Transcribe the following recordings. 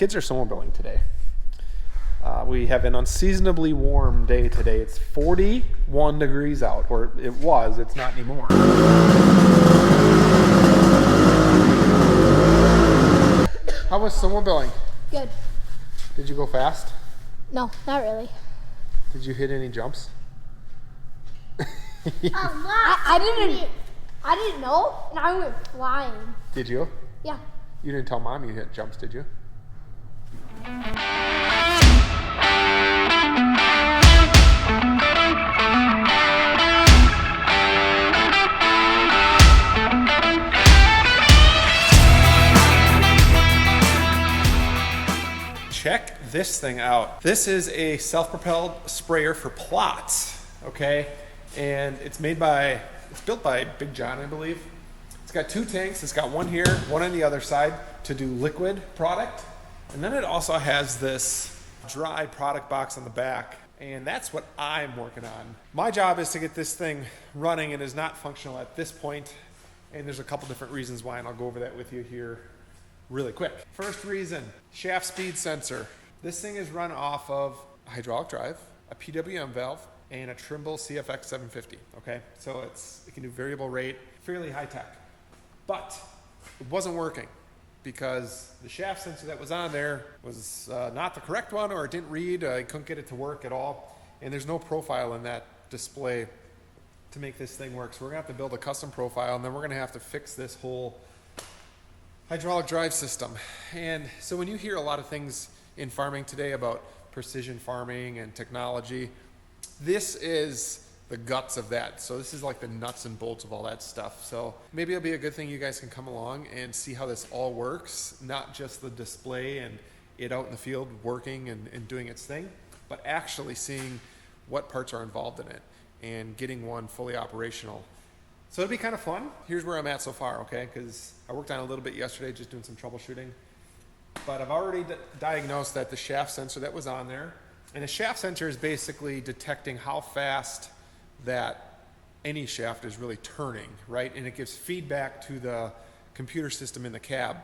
kids are snowmobiling today. We have an unseasonably warm day today. It's 41 degrees out, or it was. It's not anymore. How was snowmobiling? Good. Did you go fast? No, not really. Did you hit any jumps? I didn't know, and I went flying. Did you? Yeah. You didn't tell Mom you hit jumps, did you? Check this thing out. This is a self-propelled sprayer for plots, okay? And it's built by Big John, I believe. It's got 2 tanks. It's got one here, one on the other side to do liquid product. And then it also has this dry product box on the back. And that's what I'm working on. My job is to get this thing running and is not functional at this point. And there's a couple different reasons why, and I'll go over that with you here really quick. First reason, shaft speed sensor. This thing is run off of a hydraulic drive, a PWM valve, and a Trimble CFX 750, okay? So it can do variable rate, fairly high tech. But it wasn't working because the shaft sensor that was on there was not the correct one, or it didn't read. I couldn't get it to work at all. And there's no profile in that display to make this thing work. So we're gonna have to build a custom profile, and then we're gonna have to fix this whole hydraulic drive system. And so when you hear a lot of things in farming today about precision farming and technology, this is the guts of that. So this is like the nuts and bolts of all that stuff. So maybe it'll be a good thing you guys can come along and see how this all works, not just the display and it out in the field working and doing its thing, but actually seeing what parts are involved in it and getting one fully operational. So it'll be kind of fun. Here's where I'm at so far, okay? Because I worked on it a little bit yesterday, just doing some troubleshooting. But I've already diagnosed that the shaft sensor that was on there, and a shaft sensor is basically detecting how fast that any shaft is really turning, right? And it gives feedback to the computer system in the cab.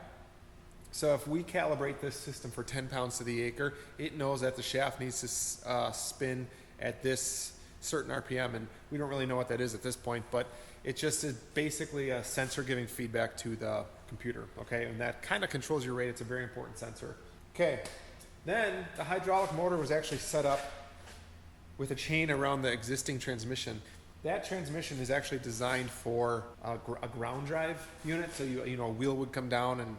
So if we calibrate this system for 10 pounds to the acre, it knows that the shaft needs to spin at this certain RPM, and we don't really know what that is at this point, but it just is basically a sensor giving feedback to the computer, okay? And that kind of controls your rate. It's a very important sensor. Okay, then the hydraulic motor was actually set up with a chain around the existing transmission. That transmission is actually designed for a ground drive unit. So a wheel would come down and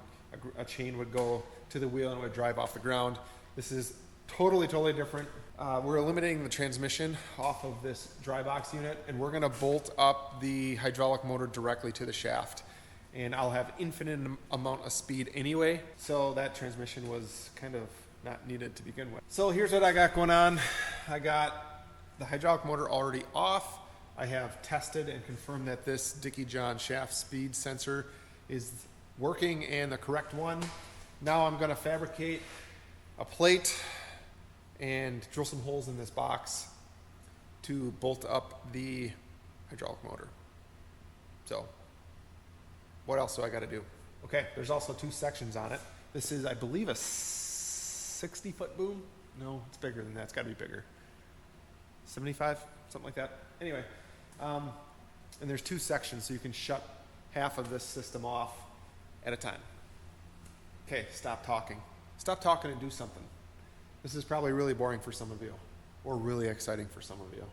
a chain would go to the wheel and it would drive off the ground. This is totally different. We're eliminating the transmission off of this dry box unit, and we're gonna bolt up the hydraulic motor directly to the shaft. And I'll have infinite amount of speed anyway, so that transmission was kind of not needed to begin with. So here's what I got going on. I got the hydraulic motor already off. I have tested and confirmed that this Dickie John shaft speed sensor is working and the correct one. Now I'm gonna fabricate a plate and drill some holes in this box to bolt up the hydraulic motor. So what else do I got to do? Okay, there's also 2 sections on it. This is, I believe, a 60-foot boom. No, it's bigger than that. It's got to be bigger. 75, something like that. Anyway, and there's 2 sections, so you can shut half of this system off at a time. Okay, stop talking. Stop talking and do something. This is probably really boring for some of you, or really exciting for some of you.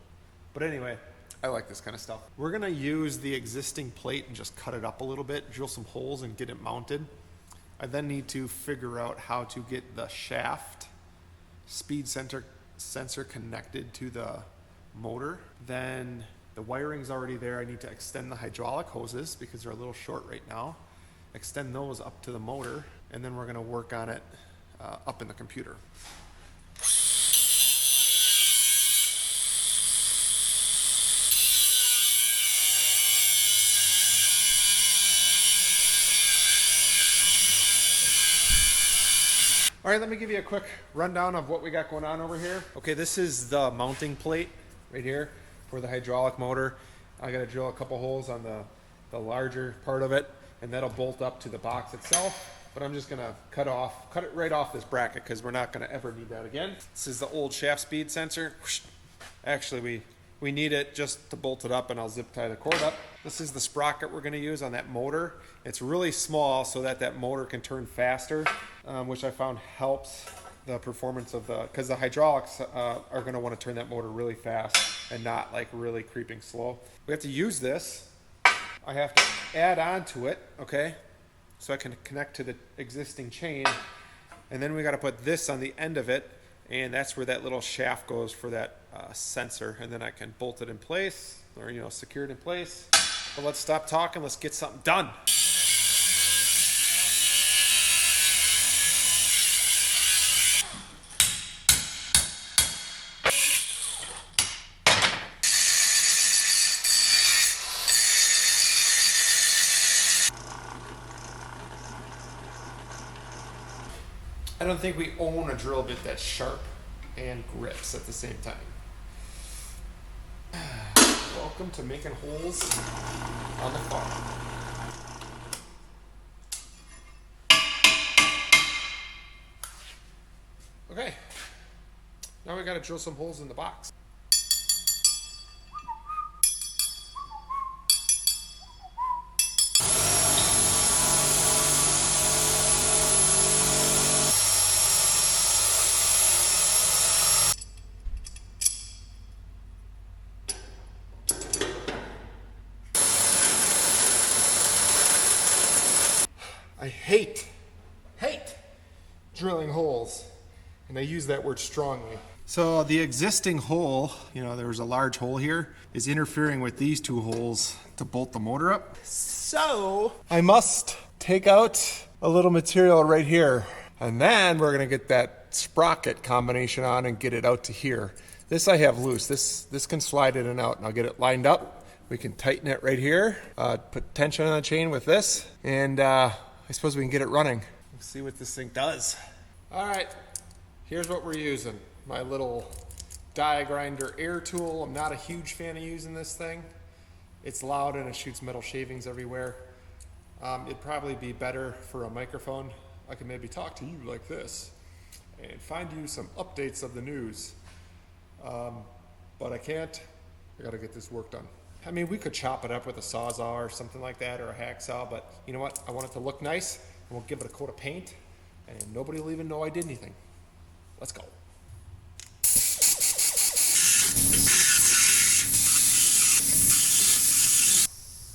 But anyway, I like this kind of stuff. We're gonna use the existing plate and just cut it up a little bit, drill some holes and get it mounted. I then need to figure out how to get the shaft speed sensor connected to the motor. Then the wiring's already there. I need to extend the hydraulic hoses because they're a little short right now. Extend those up to the motor, and then we're gonna work on it up in the computer. All right, let me give you a quick rundown of what we got going on over here. Okay, this is the mounting plate right here for the hydraulic motor. I got to drill a couple holes on the larger part of it, and that'll bolt up to the box itself. but I'm just gonna cut it right off this bracket because we're not gonna ever need that again. This is the old shaft speed sensor. Actually, we need it just to bolt it up, and I'll zip tie the cord up. This is the sprocket we're gonna use on that motor. It's really small so that motor can turn faster, which I found helps the performance of because the hydraulics are gonna wanna turn that motor really fast and not like really creeping slow. We have to use this. I have to add on to it, okay? So I can connect to the existing chain. And then we gotta put this on the end of it, and that's where that little shaft goes for that sensor. And then I can bolt it in place, or secure it in place. But let's stop talking, let's get something done. I don't think we own a drill bit that's sharp and grips at the same time. Welcome to making holes on the farm. Okay, now we gotta drill some holes in the box. I hate drilling holes, and I use that word strongly. So the existing hole, there's a large hole here, is interfering with these two holes to bolt the motor up. So I must take out a little material right here, and then we're gonna get that sprocket combination on and get it out to here. This I have loose. This can slide in and out, and I'll get it lined up. We can tighten it right here, put tension on the chain with this, and I suppose we can get it running. Let's see what this thing does. All right, here's what we're using. My little die grinder air tool. I'm not a huge fan of using this thing. It's loud and it shoots metal shavings everywhere. It'd probably be better for a microphone. I could maybe talk to you like this and find you some updates of the news. But I can't. I gotta get this work done. I mean, we could chop it up with a Sawzall or something like that, or a hacksaw, but you know what? I want it to look nice, and we'll give it a coat of paint, and nobody will even know I did anything. Let's go.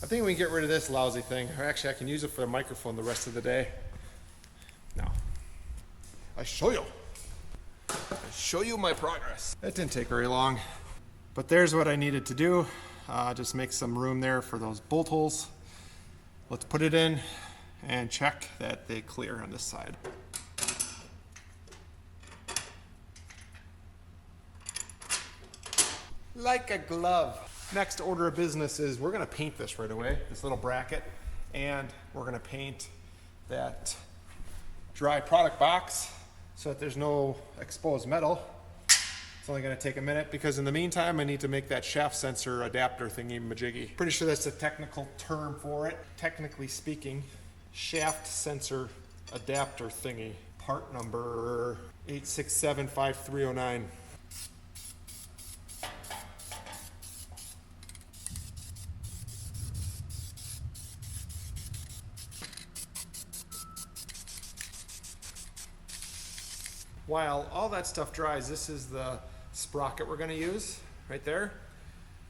I think we can get rid of this lousy thing. Or actually, I can use it for a microphone the rest of the day. Now, I show you my progress. That didn't take very long, but there's what I needed to do. Just make some room there for those bolt holes. Let's put it in and check that they clear on this side. Like a glove. Next order of business is we're gonna paint this right away, this little bracket, and we're gonna paint that dry product box so that there's no exposed metal. It's only gonna take a minute because in the meantime, I need to make that shaft sensor adapter thingy majiggy. Pretty sure that's the technical term for it. Technically speaking, shaft sensor adapter thingy. Part number 8675309. While all that stuff dries, this is the sprocket we're gonna use right there.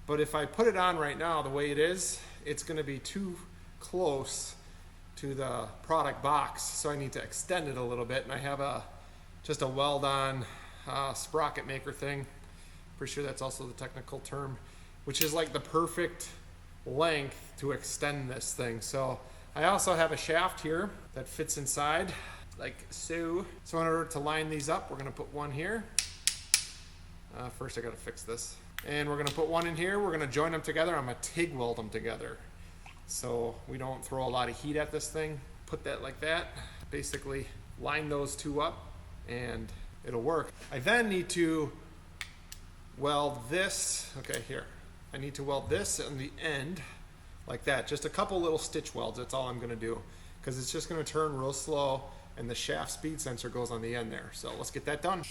But if I put it on right now the way it is, it's gonna be too close to the product box, so I need to extend it a little bit, and I have just a weld-on sprocket maker thing. Pretty sure that's also the technical term, which is like the perfect length to extend this thing. So I also have a shaft here that fits inside like so. So in order to line these up, we're gonna put one here. First I gotta fix this. And we're gonna put one in here. We're gonna join them together. I'm gonna TIG weld them together, so we don't throw a lot of heat at this thing. Put that like that. Basically line those two up and it'll work. I then need to weld this, okay, here. I need to weld this on the end like that. Just a couple little stitch welds, that's all I'm gonna do. because it's just going to turn real slow, and the shaft speed sensor goes on the end there. So let's get that done.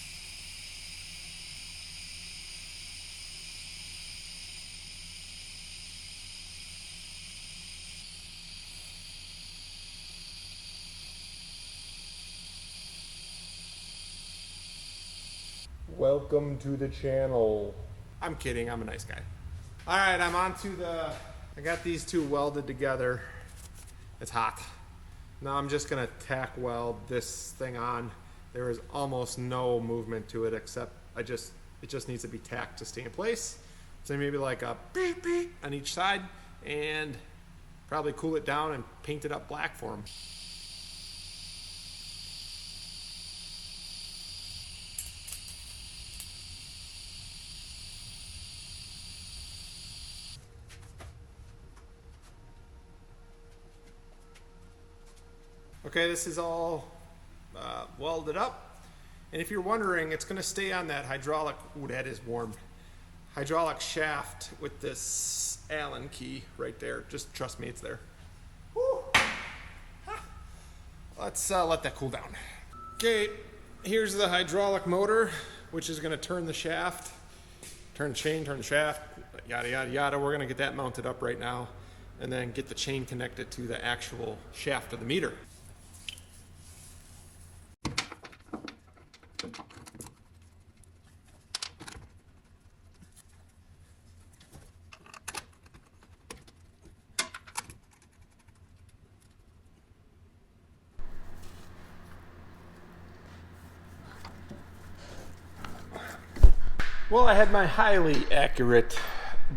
Welcome to the channel. I'm kidding, I'm a nice guy. All right, I'm on to I got these two welded together. It's hot. Now I'm just gonna tack weld this thing on. There is almost no movement to it except it just needs to be tacked to stay in place. So maybe like a beep beep on each side, and probably cool it down and paint it up black for them. Okay, this is all welded up. And if you're wondering, it's gonna stay on that hydraulic, ooh, that is warm, hydraulic shaft with this Allen key right there. Just trust me, it's there. Woo. Let's let that cool down. Okay, here's the hydraulic motor, which is gonna turn the shaft, turn the chain, turn the shaft, yada, yada, yada. We're gonna get that mounted up right now and then get the chain connected to the actual shaft of the meter. Well, I had my highly accurate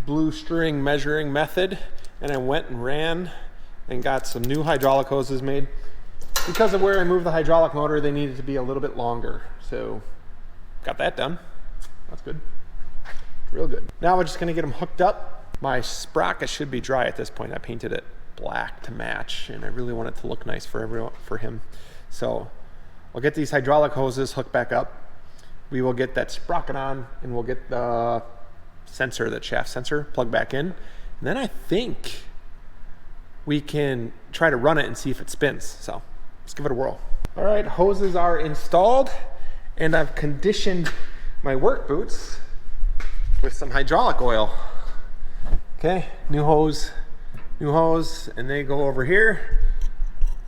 blue string measuring method, and I went and ran and got some new hydraulic hoses made. Because of where I moved the hydraulic motor, they needed to be a little bit longer. So, got that done. That's good. Real good. Now we're just gonna get them hooked up. My sprocket should be dry at this point. I painted it black to match, and I really want it to look nice for him. So, I'll get these hydraulic hoses hooked back up. We will get that sprocket on, and we'll get the sensor, the shaft sensor, plugged back in. And then I think we can try to run it and see if it spins. So let's give it a whirl. All right, hoses are installed, and I've conditioned my work boots with some hydraulic oil. Okay, new hose, and they go over here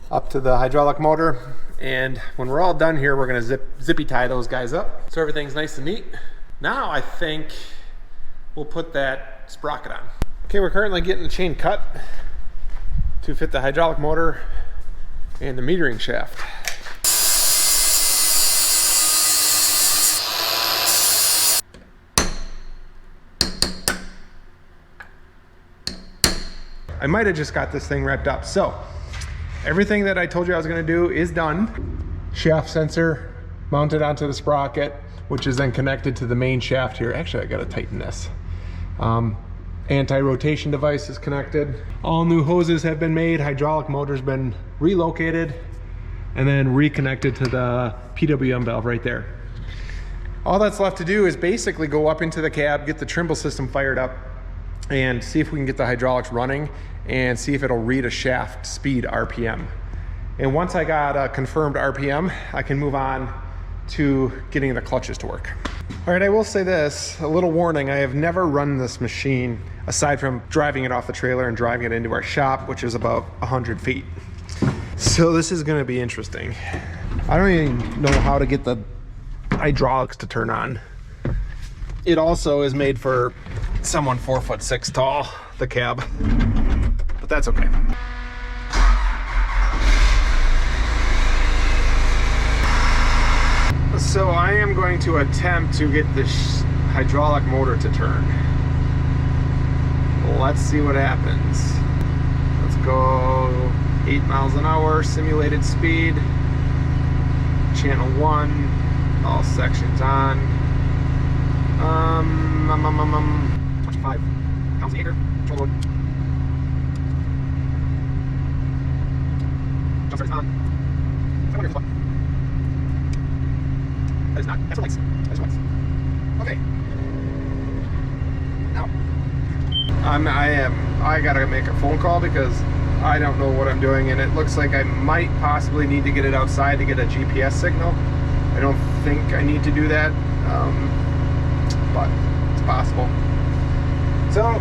up to the hydraulic motor. And when we're all done here, we're gonna zippy tie those guys up so everything's nice and neat. Now I think we'll put that sprocket on. Okay, we're currently getting the chain cut to fit the hydraulic motor and the metering shaft. I might have just got this thing wrapped up. So everything that I told you I was gonna do is done. Shaft sensor mounted onto the sprocket, which is then connected to the main shaft here. Actually, I gotta tighten this. Anti-rotation device is connected. All new hoses have been made. Hydraulic motor's been relocated and then reconnected to the PWM valve right there. All that's left to do is basically go up into the cab, get the Trimble system fired up, and see if we can get the hydraulics running and see if it'll read a shaft speed RPM. And once I got a confirmed RPM, I can move on to getting the clutches to work. All right, I will say this, a little warning, I have never run this machine aside from driving it off the trailer and driving it into our shop, which is about 100 feet. So this is gonna be interesting. I don't even know how to get the hydraulics to turn on. It also is made for someone 4'6" tall, the cab, but that's okay. So I am going to attempt to get this hydraulic motor to turn. Let's see what happens. Let's go 8 miles an hour, simulated speed, channel 1, all sections on. 25 pounds an acre, control load. Jump start is on. I wonder if it's button. That is not. That's what lights. That's what lights. Okay. Now. I gotta make a phone call because I don't know what I'm doing, and it looks like I might possibly need to get it outside to get a GPS signal. I don't think I need to do that, but it's possible. So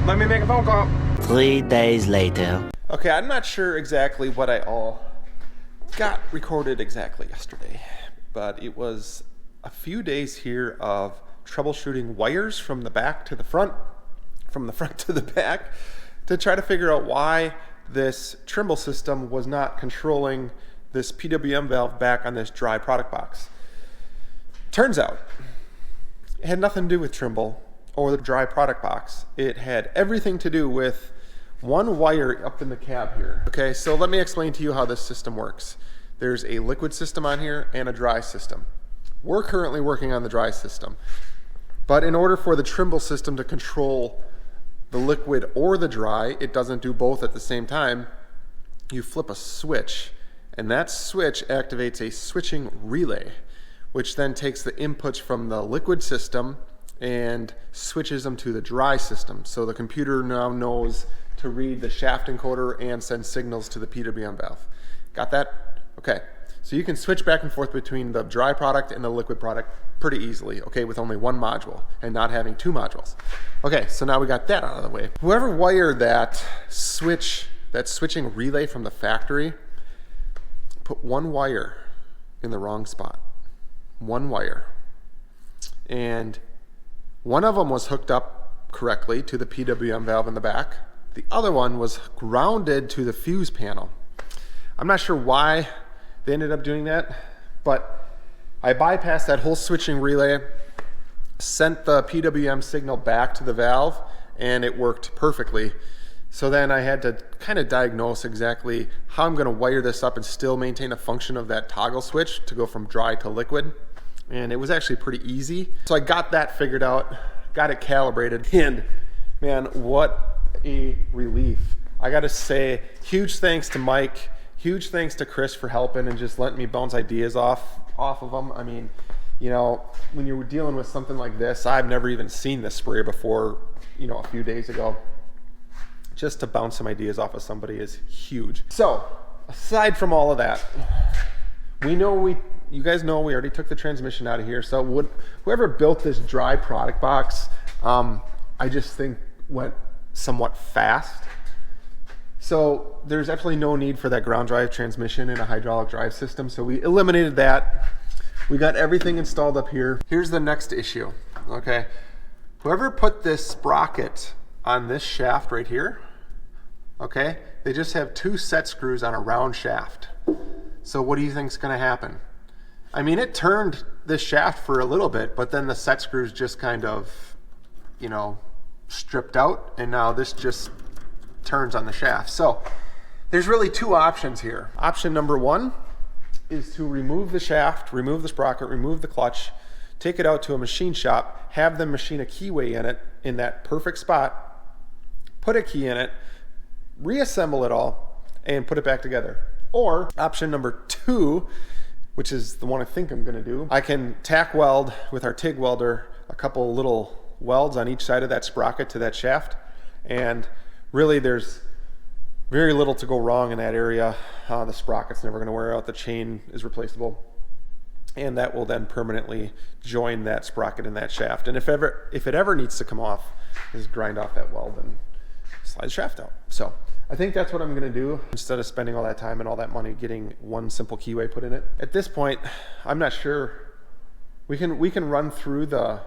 let me make a phone call. 3 days later. Okay, I'm not sure exactly what I all got recorded exactly yesterday, but it was a few days here of troubleshooting wires from the back to the front, from the front to the back, to try to figure out why this Trimble system was not controlling this PWM valve back on this dry product box. Turns out it had nothing to do with Trimble or the dry product box. It had everything to do with one wire up in the cab here. Okay, so let me explain to you how this system works. There's a liquid system on here and a dry system. We're currently working on the dry system, but in order for the Trimble system to control the liquid or the dry, it doesn't do both at the same time. You flip a switch, and that switch activates a switching relay, which then takes the inputs from the liquid system and switches them to the dry system. So the computer now knows to read the shaft encoder and send signals to the PWM valve. Got that? Okay. So you can switch back and forth between the dry product and the liquid product pretty easily, okay, with only one module and not having two modules. Okay, so now we got that out of the way. Whoever wired that switching relay from the factory put one wire in the wrong spot. One wire. And one of them was hooked up correctly to the PWM valve in the back. The other one was grounded to the fuse panel. I'm not sure why they ended up doing that, but I bypassed that whole switching relay, sent the PWM signal back to the valve, and it worked perfectly. So then I had to kind of diagnose exactly how I'm going to wire this up and still maintain a function of that toggle switch to go from dry to liquid. And it was actually pretty easy. So I got that figured out, got it calibrated, and man, what a relief. I got to say, huge thanks to Mike, huge thanks to Chris for helping and just letting me bounce ideas off of them. I mean, you know, when you're dealing with something like this, I've never even seen this sprayer before, you know, a few days ago. Just to bounce some ideas off of somebody is huge. So, aside from all of that, you guys know we already took the transmission out of here. So whoever built this dry product box, I just think went somewhat fast. So there's absolutely no need for that ground drive transmission in a hydraulic drive system. So we eliminated that. We got everything installed up here. Here's the next issue, okay? Whoever put this sprocket on this shaft right here, okay, they just have two set screws on a round shaft. So what do you think is gonna happen? I mean, it turned this shaft for a little bit, but then the set screws just kind of, you know, stripped out, and now this just turns on the shaft. So there's really two options here. Option number one is to remove the shaft, remove the sprocket, remove the clutch, take it out to a machine shop, have them machine a keyway in it in that perfect spot, put a key in it, reassemble it all, and put it back together. Or option number two, which is the one I think I'm gonna do, I can tack weld with our TIG welder a couple little welds on each side of that sprocket to that shaft, and really there's very little to go wrong in that area. The sprocket's never gonna wear out, the chain is replaceable, and that will then permanently join that sprocket in that shaft. And if it ever needs to come off, just grind off that weld and slide the shaft out. So I think that's what I'm gonna do instead of spending all that time and all that money getting one simple keyway put in it. At this point, I'm not sure. We can run through the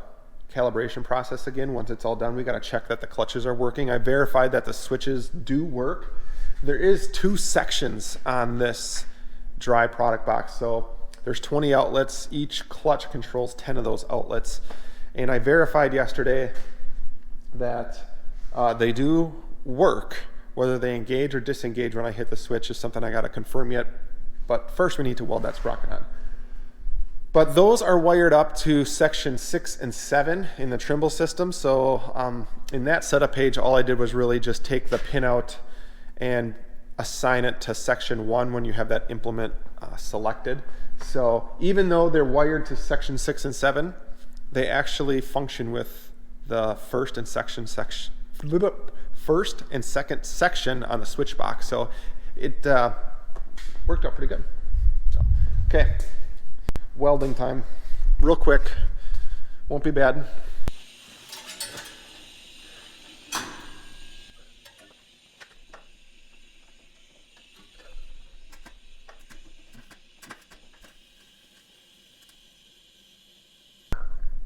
calibration process again once it's all done. We gotta check that the clutches are working. I verified that the switches do work. There is two sections on this dry product box. So there's 20 outlets. Each clutch controls 10 of those outlets. And I verified yesterday that they do work. Whether they engage or disengage when I hit the switch is something I gotta confirm yet. But first we need to weld that sprocket on. But those are wired up to section 6 and 7 in the Trimble system. So in that setup page, all I did was really just take the pin out and assign it to section 1 when you have that implement selected. So even though they're wired to section 6 and 7, they actually function with the first and first and second section on the switch box. So it worked out pretty good. So, okay, welding time, real quick, won't be bad.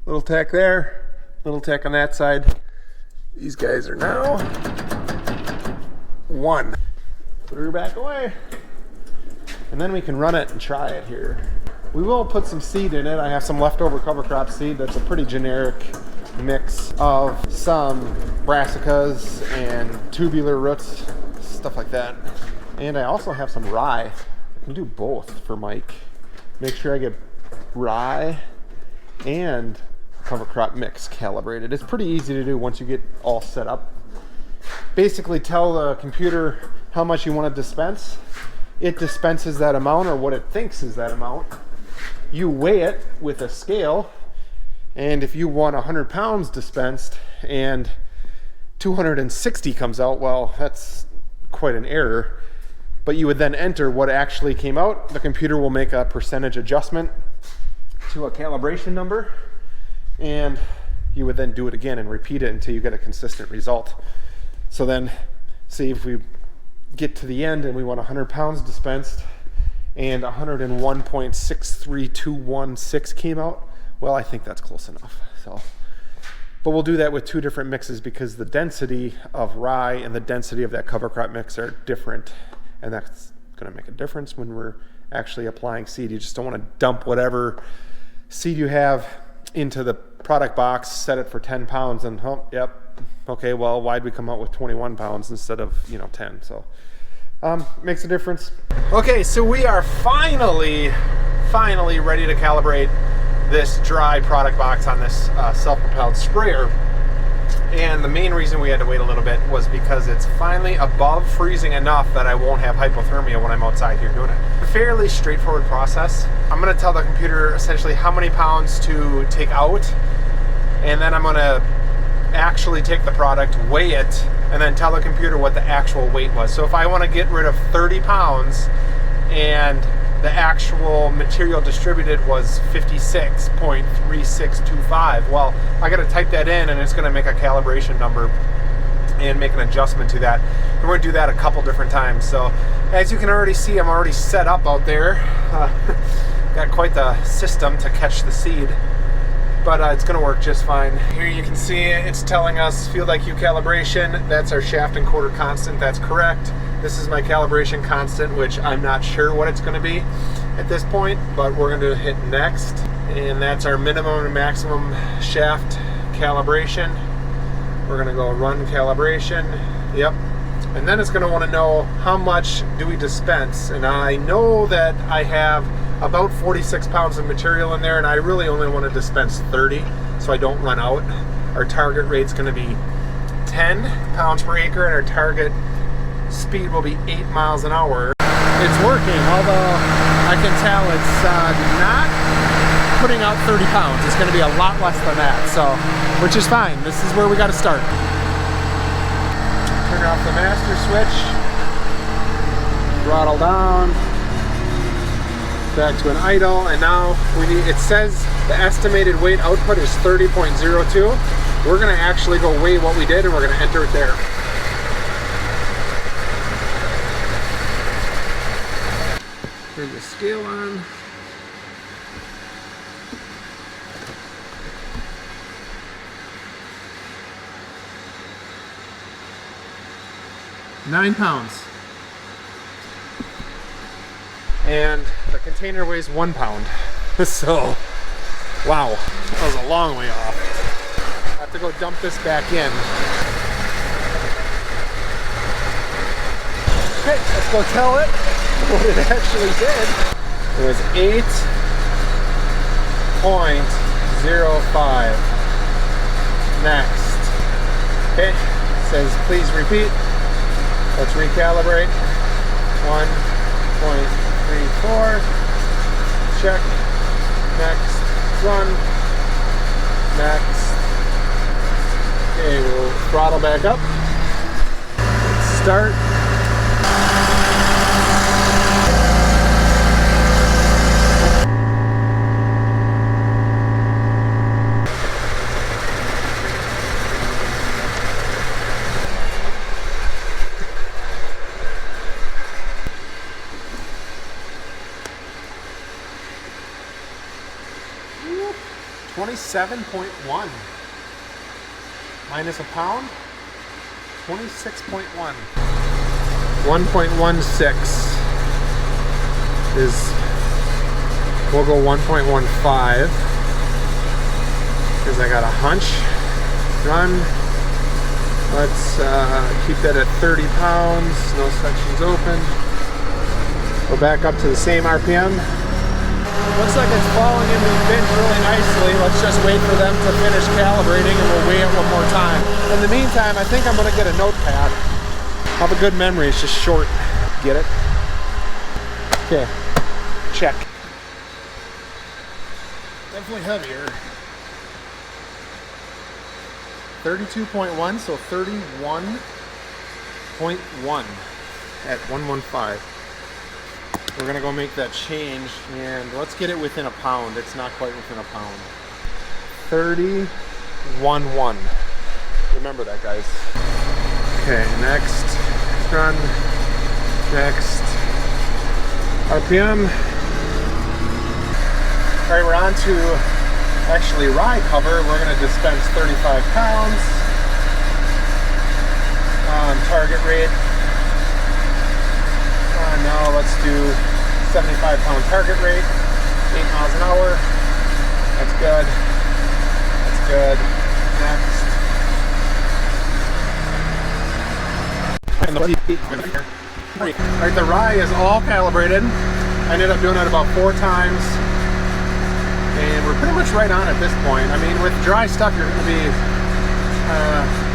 Little tack there, little tack on that side. These guys are now one. Put her back away. And then we can run it and try it here. We will put some seed in it. I have some leftover cover crop seed that's a pretty generic mix of some brassicas and tubular roots, stuff like that. And I also have some rye. I can do both for Mike. Make sure I get rye and cover crop mix calibrated. It's pretty easy to do once you get all set up. Basically tell the computer how much you want to dispense. It dispenses that amount, or what it thinks is that amount. You weigh it with a scale, and if you want 100 pounds dispensed and 260 comes out, well, that's quite an error. But you would then enter what actually came out. The computer will make a percentage adjustment to a calibration number, and you would then do it again and repeat it until you get a consistent result. So then, see if we get to the end and we want 100 pounds dispensed and 101.63216 came out, well, I think that's close enough. So, but we'll do that with two different mixes because the density of rye and the density of that cover crop mix are different, and that's going to make a difference when we're actually applying seed. You just don't want to dump whatever seed you have into the product box, set it for 10 pounds, and yep, okay, well, why'd we come out with 21 pounds instead of 10? So makes a difference. Okay, so we are finally ready to calibrate this dry product box on this self-propelled sprayer. And the main reason we had to wait a little bit was because it's finally above freezing enough that I won't have hypothermia when I'm outside here doing it. A fairly straightforward process. I'm going to tell the computer essentially how many pounds to take out, and then I'm going to actually take the product, weigh it, and then tell the computer what the actual weight was. So if I want to get rid of 30 pounds and the actual material distributed was 56.3625. Well, I got to type that in, and it's going to make a calibration number and make an adjustment to that. And we're going to do that a couple different times. So as you can already see, I'm already set up out there. Got quite the system to catch the seed, but it's going to work just fine. Here you can see it's telling us field IQ calibration. That's our shaft and quarter constant. That's correct. This is my calibration constant, which I'm not sure what it's going to be at this point, but we're going to hit next. And that's our minimum and maximum shaft calibration. We're going to go run calibration. Yep. And then it's going to want to know how much do we dispense. And I know that I have about 46 pounds of material in there, and I really only want to dispense 30 so I don't run out. Our target rate's going to be 10 pounds per acre, and our target speed will be 8 miles an hour. It's working, although I can tell it's not putting out 30 pounds. It's going to be a lot less than that, so, which is fine. This is where we got to start. Turn off the master switch, throttle down, back to an idle, and now it says the estimated weight output is 30.02. We're going to actually go weigh what we did, and we're going to enter it there. Turn the scale on. $9 pounds. And the container weighs 1 pound. So, wow, that was a long way off. I have to go dump this back in. Okay, let's go tell it what it actually did. It was 8.05. Next. Okay, it says please repeat. Let's recalibrate. 1.34. Check. Next. Run. Next. Okay, we'll throttle back up. start. Whoop. 27.1 minus a pound. 26.1. 1.16 is, we'll go 1.15 because I got a hunch. Run. Let's keep that at 30 pounds. No sections open. Go back up to the same RPM. Looks like it's falling into the bin really nicely. Let's just wait for them to finish calibrating and we'll weigh it one more time. In the meantime, I think I'm gonna get a notepad. I have a good memory, it's just short. Get it? Okay, check. Definitely heavier. 32.1, so 31.1 at 115. We're gonna go make that change and let's get it within a pound. It's not quite within a pound. 31.1. Remember that, guys. Okay, next run. Next RPM. All right, we're on to actually rye cover. We're gonna dispense 35 pounds. Target rate. Now let's do 75 pound target rate, 8 miles an hour. That's good. That's good. Next. Alright, the rye is all calibrated. I ended up doing it about 4 times. And we're pretty much right on at this point. I mean, with dry stuff, you're going to be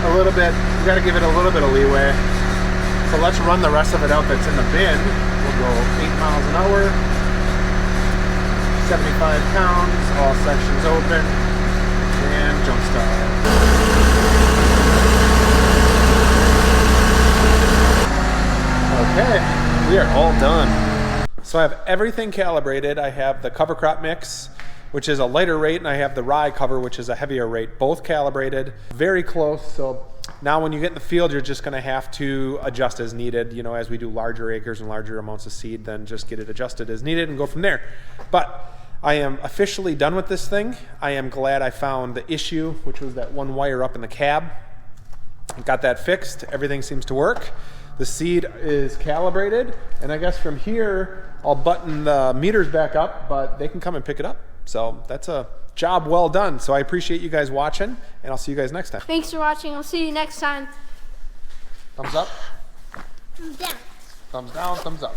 a little bit, you got to give it a little bit of leeway. So let's run the rest of it out that's in the bin. We'll go 8 miles an hour, 75 pounds, all sections open, and jump start. Okay, we are all done. So I have everything calibrated. I have the cover crop mix, which is a lighter rate, and I have the rye cover, which is a heavier rate, both calibrated, very close. So now when you get in the field, you're just gonna have to adjust as needed. You know, as we do larger acres and larger amounts of seed, then just get it adjusted as needed and go from there. But I am officially done with this thing. I am glad I found the issue, which was that one wire up in the cab. Got that fixed, everything seems to work. The seed is calibrated, and I guess from here, I'll button the meters back up, but they can come and pick it up. So that's a job well done. So I appreciate you guys watching, and I'll see you guys next time. Thanks for watching. I'll see you next time. Thumbs up. Thumbs down. Thumbs down, thumbs up.